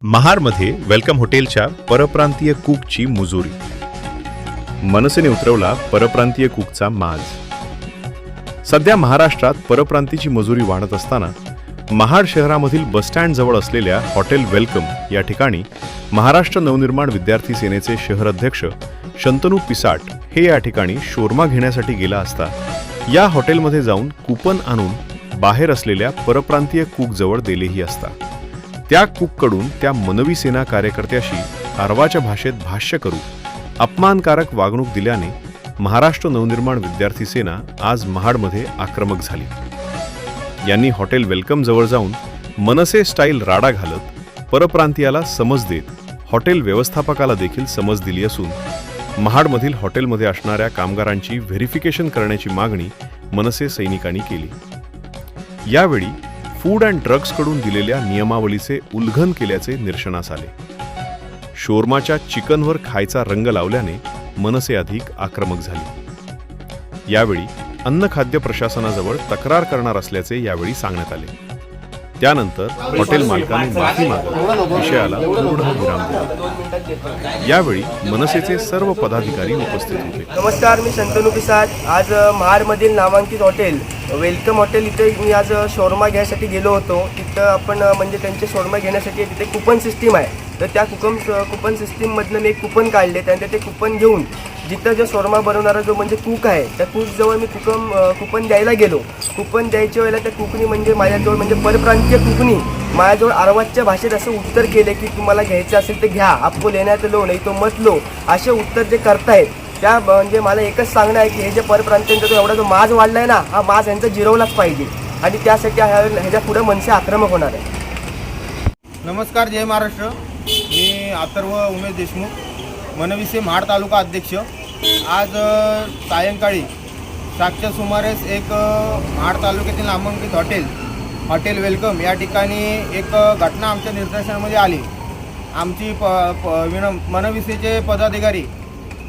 महाडमध्ये वेलकम हॉटेलच्या परप्रांतीय कुकची मुजोरी. मनसेने उतरवला परप्रांतीय कुकचा माज. सध्या महाराष्ट्रात परप्रांतीची मजुरी वाढत असताना महाड शहरामधील बसस्टँड जवळ असलेल्या हॉटेल वेलकम या ठिकाणी महाराष्ट्र नवनिर्माण विद्यार्थी सेनेचे शहर अध्यक्ष शंतनू पिसाट हे या ठिकाणी शोरमा घेण्यासाठी गेला असता या हॉटेलमध्ये जाऊन कूपन आणून बाहेर असलेल्या परप्रांतीय कुक जवळ दिलेही असता. त्या कुककडून त्या मनवी सेना कार्यकर्त्याशी आरवाच्या भाषेत भाष्य करू अपमानकारक वागणूक दिल्याने महाराष्ट्र नवनिर्माण विद्यार्थी सेना आज महाडमध्ये आक्रमक झाली. यांनी हॉटेल वेलकम जवळ जाऊन मनसे स्टाईल राडा घालत परप्रांतीयाला समज देत हॉटेल व्यवस्थापकाला देखील समज दिली असून महाडमधील हॉटेलमध्ये असणाऱ्या कामगारांची व्हेरिफिकेशन करण्याची मागणी मनसे सैनिकांनी केली. यावेळी फूड अँड ड्रग्सकडून दिलेल्या नियमावलीचे उल्लंघन केल्याचे निदर्शनास आले. शोरमाच्या चिकनवर खायचा रंग लावल्याने मनसे अधिक आक्रमक झाली. यावेळी अन्न खाद्य प्रशासनाजवळ तक्रार करणार असल्याचे यावेळी सांगण्यात आले. त्यानंतर हॉटेल मालकाने माफी मागत विषयाला पूर्णविराम दिला. यावेळी मनसेचे सर्व पदाधिकारी उपस्थित होते. नमस्कार, मी शंतनू पिसाट. आज महाडमधील नामांकित हॉटेल वेलकम हॉटेल इथे मी आज शोरमा घ्यायसाठी गेलो होतो. तिथं आपण म्हणजे त्यांचे शोरमा घेण्यासाठी तिथे कुपन सिस्टीम आहे. तर त्या कुपन सिस्टीममधनं मी एक कुपन काढले. त्यानंतर ते कुपन घेऊन जिथं जो शोरमा बनवणारा जो म्हणजे कुक आहे त्या कुकजवळ मी कुपन द्यायला गेलो. कुपन द्यायच्या वेळेला त्या कुकनी म्हणजे माझ्याजवळ म्हणजे परप्रांतीय कुकनी माझ्याजवळ आरवाच्या भाषेत असं उत्तर केले की तुम्हाला घ्यायचं असेल तर घ्या, आपको लेण्यात लो नाही तो मत लो, असे उत्तर जे करतायत त्या म्हणजे मला एकच सांगणं आहे की हे जे परप्रांतीयांचा जो एवढा जो माज वाढला आहे ना, हा माज यांचा जिरवलाच पाहिजे आणि त्यासाठी ह्याच्या पुढे मनसे आक्रमक होणार आहे. नमस्कार, जय महाराष्ट्र. मी अथर्व उमेश देशमुख, मनविसे महाड तालुका अध्यक्ष. आज सायंकाळी 7च्या सुमारेस एक महाड तालुक्यातील नामांकित हॉटेल वेलकम या ठिकाणी एक घटना आमच्या निदर्शनामध्ये आली. आमची मनविसेचे पदाधिकारी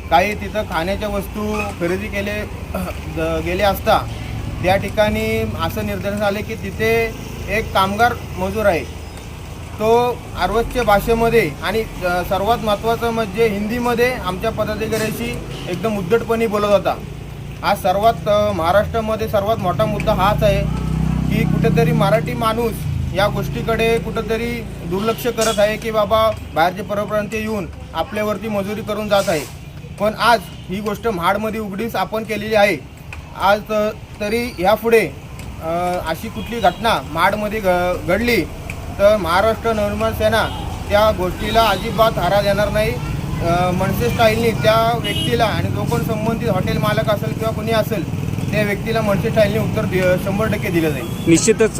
काही तिथं खाण्याच्या वस्तू खरेदी गेले असता त्या ठिकाणी असं निदर्शनास आले की तिथे एक कामगार मजूर आहे. तो आरवच्या भाषेमध्ये आणि सर्वात महत्त्वाचं म्हणजे हिंदीमध्ये आमच्या पदाधिकाऱ्याशी एकदम उद्धटपणे बोलत होता. हा सर्वात महाराष्ट्रामध्ये सर्वात मोठा मुद्दा हाच आहे की कुठेतरी मराठी माणूस या गोष्टीकडे कुठेतरी दुर्लक्ष करत आहे की बाबा बाहेरचे परप्रांतीय येऊन आपल्यावरती मजुरी करून जात आहे. पण आज ही गोष्ट महाडमध्ये उघडीस आपण केलेली आहे. आज तरी यापुढे अशी कुठली घटना महाडमध्ये घडली तर महाराष्ट्र नवनिर्माण सेना त्या गोष्टीला अजिबात हारा देणार नाही. मनसे स्टाईलनी त्या व्यक्तीला आणि जो कोण संबंधित हॉटेल मालक असेल किंवा कोणी असेल त्या व्यक्तीला मनसे स्टाईलनी उत्तर 100% दिलं जाईल. निश्चितच